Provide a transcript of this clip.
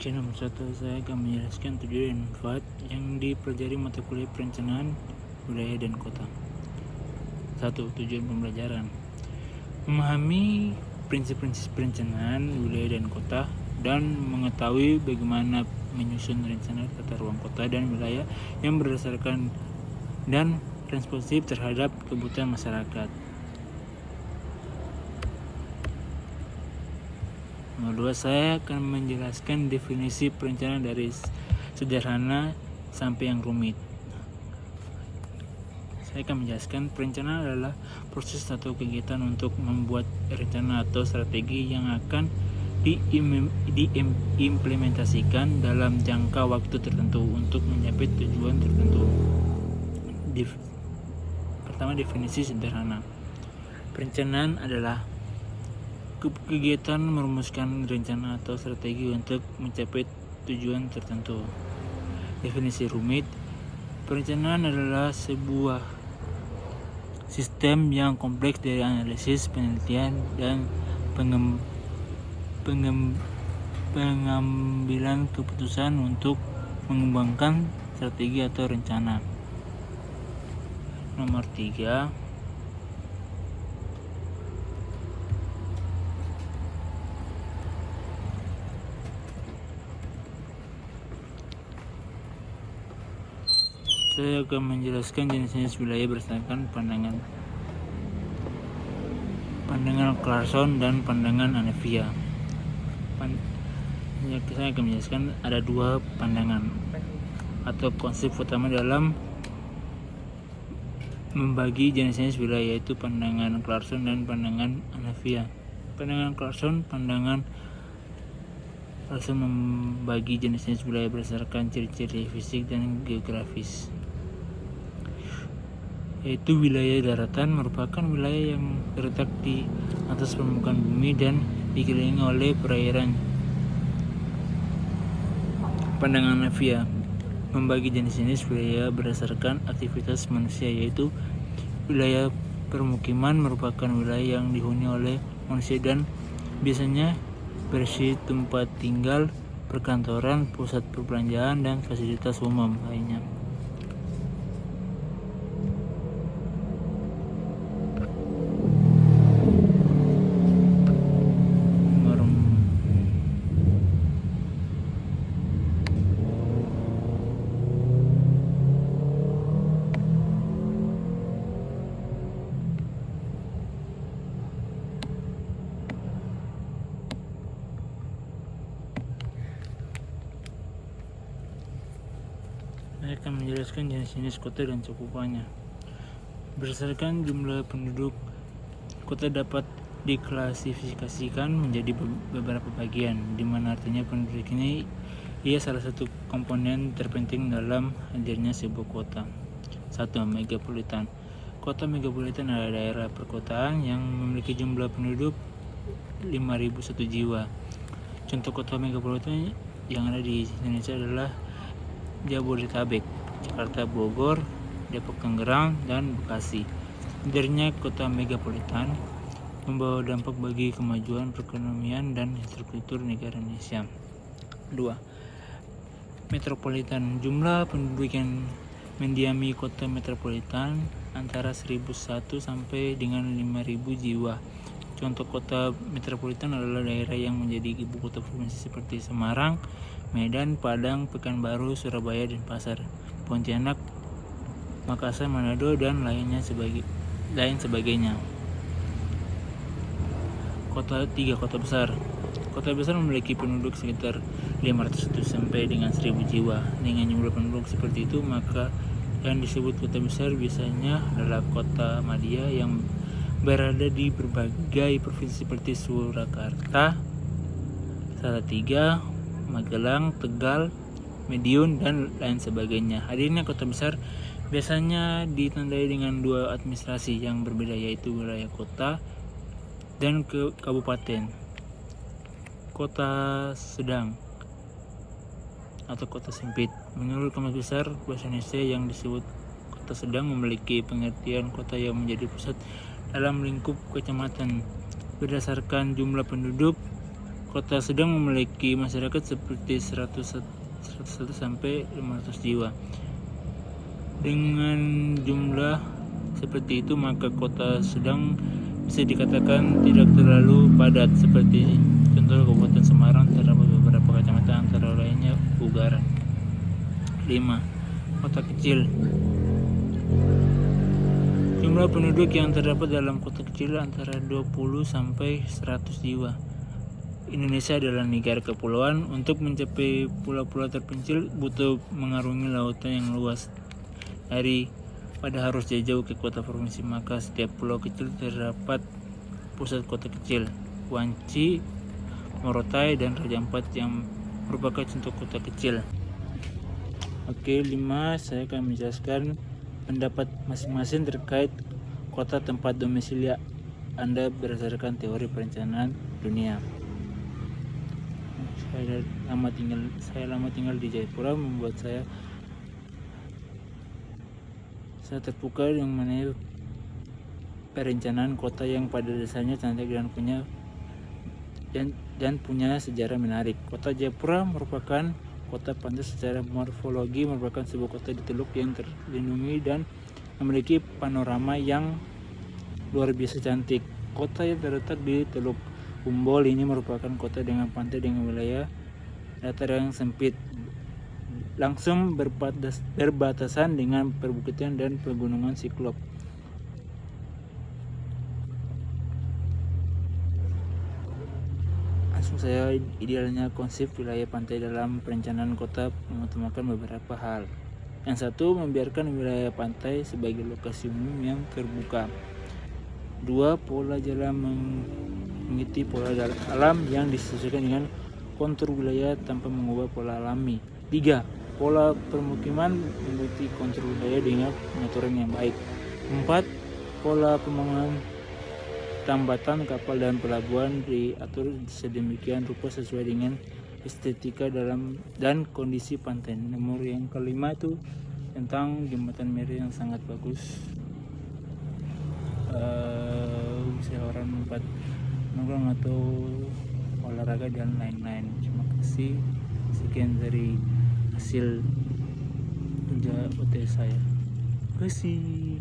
Oke, nomor 1 saya akan menjelaskan tujuan dan manfaat yang dipelajari mata kuliah perencanaan wilayah dan kota. 1. Tujuan pembelajaran: memahami prinsip-prinsip perencanaan wilayah dan kota dan mengetahui bagaimana menyusun rencana tata ruang kota dan wilayah yang berdasarkan dan responsif terhadap kebutuhan masyarakat. Nomor 2, saya akan menjelaskan definisi perencanaan dari sederhana sampai yang rumit. Saya akan menjelaskan perencanaan adalah proses atau kegiatan untuk membuat rencana atau strategi yang akan diimplementasikan dalam jangka waktu tertentu untuk mencapai tujuan tertentu. Pertama, definisi sederhana. Perencanaan adalah kegiatan merumuskan rencana atau strategi untuk mencapai tujuan tertentu. Definisi rumit: perencanaan adalah sebuah sistem yang kompleks dari analisis, penelitian, dan pengambilan keputusan untuk mengembangkan strategi atau rencana. Nomor 3, saya akan menjelaskan jenis-jenis wilayah berdasarkan pandangan Clarkson dan pandangan Anavia. Saya akan menjelaskan ada 2 pandangan atau konsep utama dalam membagi jenis-jenis wilayah, yaitu pandangan Clarkson dan pandangan Anavia. Pandangan Clarkson membagi jenis-jenis wilayah berdasarkan ciri-ciri fisik dan geografis, yaitu wilayah daratan merupakan wilayah yang terletak di atas permukaan bumi dan dikelilingi oleh perairan. Pandangan Anavia membagi jenis-jenis wilayah berdasarkan aktivitas manusia, yaitu wilayah permukiman merupakan wilayah yang dihuni oleh manusia dan biasanya berisi tempat tinggal, perkantoran, pusat perbelanjaan, dan fasilitas umum lainnya. Saya akan menjelaskan jenis-jenis kota dan cakupannya. Berdasarkan jumlah penduduk, kota dapat diklasifikasikan menjadi beberapa bagian, di mana artinya penduduk ini ia salah satu komponen terpenting dalam hadirnya sebuah kota. 1. Megapolitan. Kota megapolitan adalah daerah perkotaan yang memiliki jumlah penduduk 5.001 jiwa. Contoh kota megapolitan yang ada di Indonesia adalah Jabodetabek, Jakarta, Bogor, Depok, Tangerang, dan Bekasi. Hadirnya kota megapolitan membawa dampak bagi kemajuan perekonomian dan infrastruktur negara Indonesia. 2. Metropolitan. Jumlah penduduk yang mendiami kota metropolitan antara 1.001 sampai dengan 5.000 jiwa. Contoh kota metropolitan adalah daerah yang menjadi ibu kota provinsi seperti Semarang, Medan, Padang, Pekanbaru, Surabaya, dan Pasar, Pontianak, Makassar, Manado, dan lain sebagainya. 3. Kota besar. Kota besar memiliki penduduk sekitar 500 sampai dengan 1.000 jiwa. Dengan jumlah penduduk seperti itu, maka yang disebut kota besar biasanya adalah kota madya yang berada di berbagai provinsi seperti Surakarta, Salatiga, Magelang, Tegal, Madiun, dan lain sebagainya. Hadirnya kota besar biasanya ditandai dengan 2 administrasi yang berbeda, yaitu wilayah kota dan kabupaten. Kota sedang atau kota sempit. Menurut Kamus Besar Bahasa Indonesia, yang disebut kota sedang memiliki pengertian kota yang menjadi pusat dalam lingkup kecamatan. Berdasarkan jumlah penduduk, Kota sedang memiliki masyarakat seperti 101 sampai 500 jiwa. Dengan jumlah seperti itu, maka kota sedang bisa dikatakan tidak terlalu padat. Seperti contoh Kabupaten Semarang terdapat beberapa kecamatan, antara lainnya Ugaran. 5. Kota kecil. Jumlah penduduk yang terdapat dalam kota kecil antara 20 sampai 100 jiwa. Indonesia adalah negara kepulauan. Untuk mencapai pulau-pulau terpencil butuh mengarungi lautan yang luas. Pada harus jauh ke kota provinsi, maka setiap pulau kecil terdapat pusat kota kecil. Wanci, Morotai, dan Raja Ampat yang merupakan contoh kota kecil. Oke, 5. Saya akan menjelaskan pendapat masing-masing terkait kota tempat domisili Anda berdasarkan teori perencanaan dunia. Saya lama tinggal di Jayapura membuat saya terpukau yang mengenai perencanaan kota yang pada dasarnya cantik dan punya sejarah menarik. Kota Jayapura merupakan kota pantai. Secara morfologi merupakan sebuah kota di teluk yang terlindungi dan memiliki panorama yang luar biasa cantik. Kota yang terletak di Teluk Umbol ini merupakan kota dengan pantai dengan wilayah datar yang sempit, langsung berbatasan dengan perbukitan dan pegunungan Siklop. Langsung saya idealnya konsep wilayah pantai dalam perencanaan kota mengutamakan beberapa hal. Yang satu, membiarkan wilayah pantai sebagai lokasi umum yang terbuka. 2. Pola jalan mengikuti pola alam yang disesuaikan dengan kontur wilayah tanpa mengubah pola alami. 3. Pola permukiman mengikuti kontur wilayah dengan pengaturan yang baik. 4. Pola pembangunan tambatan, kapal, dan pelabuhan diatur sedemikian rupa sesuai dengan estetika dan kondisi pantai. Nomor yang kelima itu tentang Jembatan Miri yang sangat bagus. Bisa orang tempat nongkrong atau olahraga dan lain-lain. Terima kasih. Sekian dari hasil kerja OT saya. Terima kasih.